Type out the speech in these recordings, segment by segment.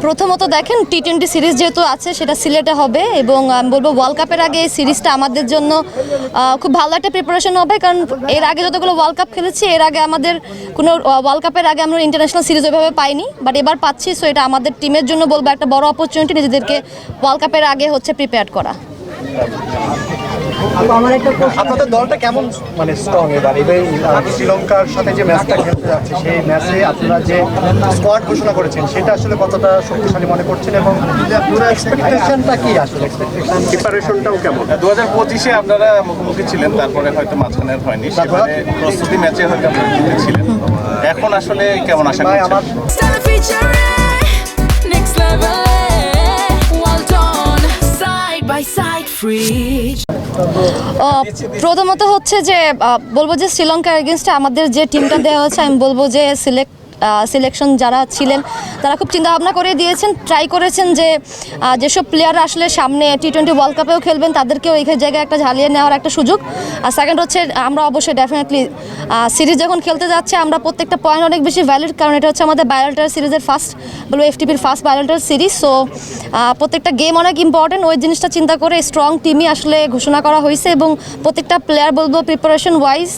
প্রথমত দেখেন টি-20 সিরিজ যেহেতু আছে সেটা সিলেটে হবে এবং আমি বলবো ওয়ার্ল্ড কাপের আগে এই সিরিজটা আমাদের জন্য খুব ভালো একটা প্রিপারেশন হবে, কারণ এর আগে যতগুলো ওয়ার্ল্ড কাপ খেলেছি এর আগে আমাদের কোনো ওয়ার্ল্ড কাপের আগে আমরা ইন্টারন্যাশনাল সিরিজ ওইভাবে পাইনি, বাট এবার পাচ্ছি। সো এটা আমাদের টিমের জন্য বলবো একটা বড় অপরচুনিটি নিজেদেরকে ওয়ার্ল্ড কাপের আগে প্রিপেয়ার করা। আপনাদের দলটা কেমন মানে স্ট্রং এবার শ্রীলঙ্কার সাথে যে ম্যাচটা খেলতে যাচ্ছে সেই ম্যাচে আপনারা যে স্কোয়াড ঘোষণা করেছেন সেটা আসলে কতটা শক্তিশালী মনে করছেন এবং পুরো এক্সপেকটেশনটা কি আসলে প্রিপারেশনটাও কেমন? 2025-এ আপনারা মুখোমুখি ছিলেন, তারপরে হয়তো মাঝখানে হয়নি, সেবারে প্রস্তুতি ম্যাচে হয়তো আপনারা ছিলেন। এখন আসলে কেমন আশা করছেন? প্রথমত হচ্ছে যে বলবো যে শ্রীলঙ্কার এগেনস্টে আমাদের যে টিমটা দেওয়া হচ্ছে আমি বলবো যে সিলেকশন যারা ছিলেন তারা খুব চিন্তাভাবনা করে দিয়েছেন, ট্রাই করেছেন যে যেসব প্লেয়াররা আসলে সামনে টি-20 ওয়ার্ল্ড কাপেও খেলবেন তাদেরকেও এই জায়গায় একটা ঝালিয়ে নেওয়ার একটা সুযোগ। আর সেকেন্ড হচ্ছে আমরা অবশ্যই ডেফিনেটলি সিরিজ যখন খেলতে যাচ্ছে আমরা প্রত্যেকটা পয়েন্ট অনেক বেশি ভ্যালিড, কারণ এটা হচ্ছে আমাদের বায়োলেটার সিরিজের ফার্স্ট বলবো এফটিপির ফার্স্ট বায়োলেটার সিরিজ। সো প্রত্যেকটা গেম অনেক ইম্পর্টেন্ট, ওই জিনিসটা চিন্তা করে স্ট্রং টিমই আসলে ঘোষণা করা হয়েছে এবং প্রত্যেকটা প্লেয়ার বলবো প্রিপারেশন ওয়াইজ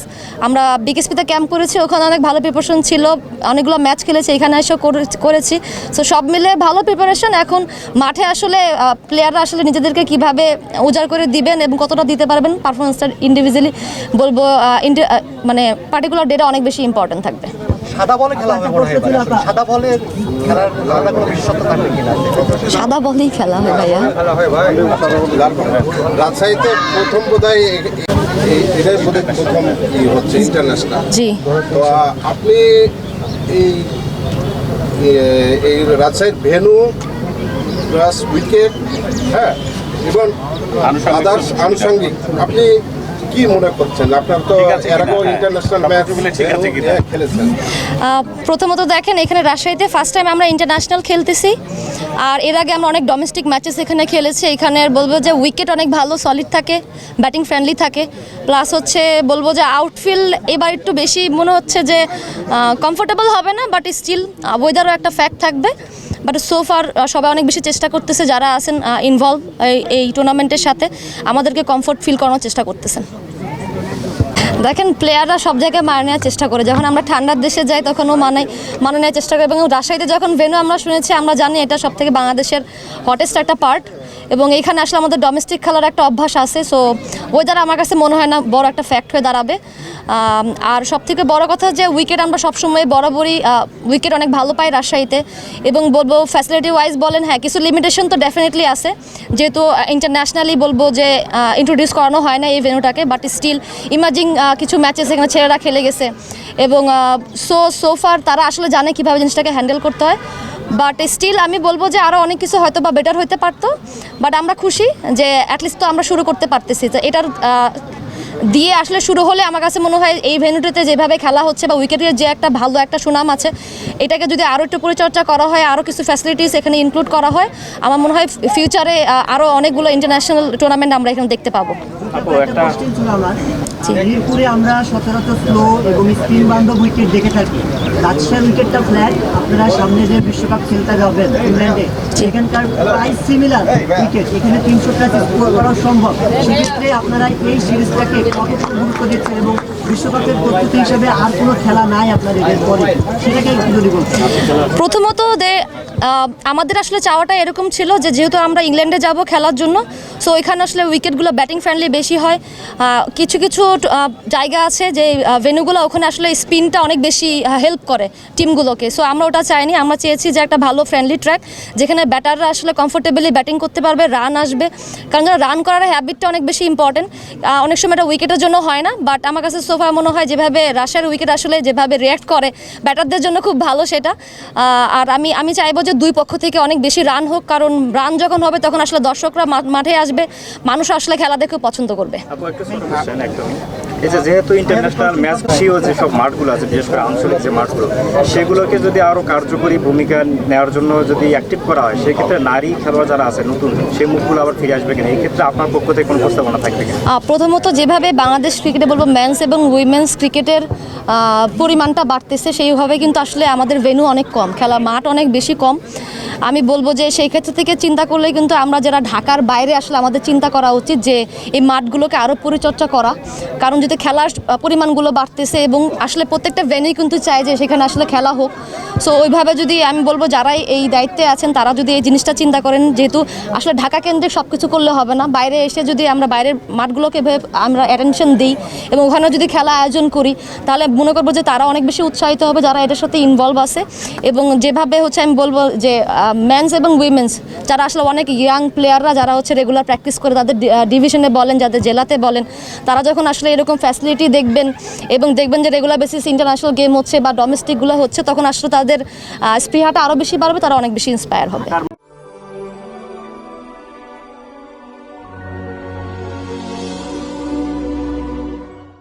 আমরা বিকেএসপিতে ক্যাম্প করেছি, ওখানে অনেক ভালো প্রিপারেশন ছিল, অনেকগুলো ম্যাচ খেলেছি, এখানে এসেও করেছি। সো সব মিলে ভালো প্রিপারেশন। এখন মাঠে আসলে প্লেয়াররা আসলে নিজেদেরকে কিভাবে উজাড় করে দিবেন এবং কতটা দিতে পারবেন পারফরমেন্সটা ইন্ডিভিজুয়ালি বলবো মানে পার্টিকুলার ডেটা অনেক বেশি ইম্পর্টেন্ট থাকবে। সাদা বলে খেলা হবে মনে হয়, সাদা বলে খেলার আলাদা কোনো বিশেষত্ব থাকবে কিনা? সাদা বলেই খেলা হয় ভাইয়া। রাজশাহীতে প্রথম বোধহয় এটাই প্রথম হচ্ছে ইন্টারন্যাশনাল। জি, তো আপনি এই রাজশাহীর ভেন্যু প্লাস উইকেট, হ্যাঁ, এবং আদার্স আনুষঙ্গিক আপনি কি মনে করছেন? আপনার তো এরকম ইন্টারন্যাশনাল ম্যাচ খেলেছেন। প্রথমত দেখেন এখানে রাজশাহীতে ফার্স্ট টাইম আমরা ইন্টারন্যাশনাল খেলতেছি, আর এর আগে আমরা অনেক ডোমেস্টিক ম্যাচেস এখানে খেলেছি। এখানে বলবো যে উইকেট অনেক ভালো সলিড থাকে, ব্যাটিং ফ্রেন্ডলি থাকে, প্লাস হচ্ছে বলবো যে আউটফিল্ড এবার একটু বেশি মনে হচ্ছে যে কমফোর্টেবল হবে না, বাট স্টিল ওয়েদারও একটা ফ্যাক্ট থাকবে। বাট সো ফার সবাই অনেক বেশি চেষ্টা করতেছে, যারা আছেন ইনভলভ এই টুর্নামেন্টের সাথে আমাদেরকে কমফোর্ট ফিল করানোর চেষ্টা করতেছেন। দেখেন প্লেয়াররা সব জায়গায় মানে নেওয়ার চেষ্টা করে, যখন আমরা ঠান্ডার দেশে যাই তখনও মানে নেওয়ার চেষ্টা করে, এবং রাজশাহীতে যখন ভেন্যু আমরা শুনেছি আমরা জানি এটা সব থেকে বাংলাদেশের হটেস্ট একটা পার্ট, এবং এইখানে আসলে আমাদের ডোমেস্টিক খেলার একটা অভ্যাস আছে। সো ওয়েদার আমার কাছে মনে হয় না বড় একটা ফ্যাক্ট হয়ে দাঁড়াবে। আর সবথেকে বড় কথা যে উইকেট আমরা সবসময় বরাবরই উইকেট অনেক ভালো পাই রাজশাহীতে, এবং বলবো ফ্যাসিলিটি ওয়াইজ বলেন হ্যাঁ কিছু লিমিটেশন তো ডেফিনেটলি আছে, যেহেতু ইন্টারন্যাশনালি বলবো যে ইন্ট্রোডিউস করানো হয় না এই ভেন্যুটাকে, বাট স্টিল ইমার্জিং কিছু ম্যাচেস এখানে ছেলেরা খেলে গেছে, এবং সো ফার তারা আসলে জানে কীভাবে জিনিসটাকে হ্যান্ডেল করতে হয়। বাট স্টিল আমি বলবো যে আরও অনেক কিছু হয়তো বা বেটার হতে পারতো, বাট আমরা খুশি যে অ্যাটলিস্ট তো আমরা শুরু করতে পারতেছি। তো এটার দিয়ে আসলে শুরু হলে আমার কাছে মনে হয় এই ভেন্যুটিতে যেভাবে খেলা হচ্ছে বা উইকেটের যে একটা ভালো একটা সুনাম আছে, এটাকে যদি আরও একটু পরিচর্যা করা হয়, আরও কিছু ফ্যাসিলিটিস এখানে ইনক্লুড করা হয়, আমার মনে হয় ফিউচারে আরও অনেকগুলো ইন্টারন্যাশনাল টুর্নামেন্ট আমরা এখানে দেখতে পাবো। মিরপুরে আমরা সচরাচর স্লো এবং স্পিন বান্ধব উইকেট দেখে থাকি, রাজশাহীর উইকেটটা ফ্ল্যাট। আপনারা সামনে যে বিশ্বকাপ খেলতে যাবেন ইংল্যান্ডে, সেখানকার প্রায় সিমিলার উইকেট, এখানে 300 স্কোর করা সম্ভব। সেক্ষেত্রে আপনারা এই সিরিজটাকে কতটা গুরুত্ব দিচ্ছেন এবং বিশ্বকাপের প্রস্তুতি হিসেবে আর কোনো খেলা নাই আপনাদের এরপরে, সেটাকে একটু যদি বলছেন। প্রথমত আমাদের আসলে চাওয়াটা এরকম ছিল যে যেহেতু আমরা ইংল্যান্ডে যাব খেলার জন্য, সো ওইখানে আসলে উইকেটগুলো ব্যাটিং ফ্রেন্ডলি বেশি হয়। কিছু কিছু জায়গা আছে যে ভেন্যুগুলো ওখানে আসলে স্পিনটা অনেক বেশি হেল্প করে টিমগুলোকে, সো আমরা ওটা চাইনি। আমরা চেয়েছি যে একটা ভালো ফ্রেন্ডলি ট্র্যাক যেখানে ব্যাটাররা আসলে কমফোর্টেবলি ব্যাটিং করতে পারবে, রান আসবে, কারণ রান করার হ্যাবিটটা অনেক বেশি ইম্পর্টেন্ট। অনেক সময় এটা উইকেটের জন্য হয় না, বাট আমার কাছে সোফা মনে হয় যেভাবে রাশিয়ার উইকেট আসলে যেভাবে রিয়্যাক্ট করে ব্যাটারদের জন্য খুব ভালো সেটা। আর আমি চাইবো যে দুই পক্ষ থেকে অনেক বেশি রান হোক, কারণ রান যখন হবে তখন আসলে দর্শকরা মাঠে আসবে, মানুষ আসলে খেলা দেখে পছন্দ করবে। এই যে যেহেতু ইন্টারন্যাশনাল ম্যাচ ও যেসব মাঠগুলো আছে, বিশেষ করে আঞ্চলিক যে মাঠগুলো, সেগুলোকে যদি আরও কার্যকরী ভূমিকা নেওয়ার জন্য যদি অ্যাক্টিভ করা হয়, সেক্ষেত্রে নারী খেলোয়াড় যারা আছে নতুন, সেই মুখগুলো আবার ফিরে আসবে কিনা, এই ক্ষেত্রে আপনার পক্ষ থেকে কোনো প্রস্তাবনা থাকবে কিনা? প্রথমত যেভাবে বাংলাদেশ ক্রিকেটে বলবো মেন্স এবং উইমেন্স ক্রিকেটের পরিমাণটা বাড়তেছে, সেইভাবে কিন্তু আসলে আমাদের ভেন্যু অনেক কম, খেলা মাঠ অনেক বেশি কম। আমি বলবো যে সেই ক্ষেত্র থেকে চিন্তা করলে কিন্তু আমরা যারা ঢাকার বাইরে আসলে আমাদের চিন্তা করা উচিত যে এই মাঠগুলোকে আরও পরিচর্যা করা, কারণ যদি খেলার পরিমাণগুলো বাড়তেছে এবং আসলে প্রত্যেকটা ভেন্যু কিন্তু চায় যে সেখানে আসলে খেলা হোক। সো ওইভাবে যদি আমি বলবো যারাই এই দায়িত্বে আছেন তারা যদি এই জিনিসটা চিন্তা করেন, যেহেতু আসলে ঢাকা কেন্দ্রিক সব কিছু করলে হবে না, বাইরে এসে যদি আমরা বাইরের মাঠগুলোকে আমরা অ্যাটেনশন দিই এবং ওখানেও যদি খেলা আয়োজন করি, তাহলে মনে করবো যে তারা অনেক বেশি উৎসাহিত হবে যারা এটার সাথে ইনভলভ আছে। এবং যেভাবে হচ্ছে আমি বলবো যে মেন্স এবং উইমেন্স যারা আসলে অনেক ইয়াং প্লেয়াররা যারা হচ্ছে রেগুলার প্র্যাকটিস করে, তাদের ডিভিশনে বলেন, যাদের জেলাতে বলেন, তারা যখন আসলে এরকম ফ্যাসিলিটি দেখবেন এবং দেখবেন যে রেগুলার বেসিস ইন্টারন্যাশনাল গেম হচ্ছে বা ডোমেস্টিকগুলো হচ্ছে, তখন আসলে তাদের স্পৃহাটা আরও বেশি বাড়বে, তারা অনেক বেশি ইন্সপায়ার হবে।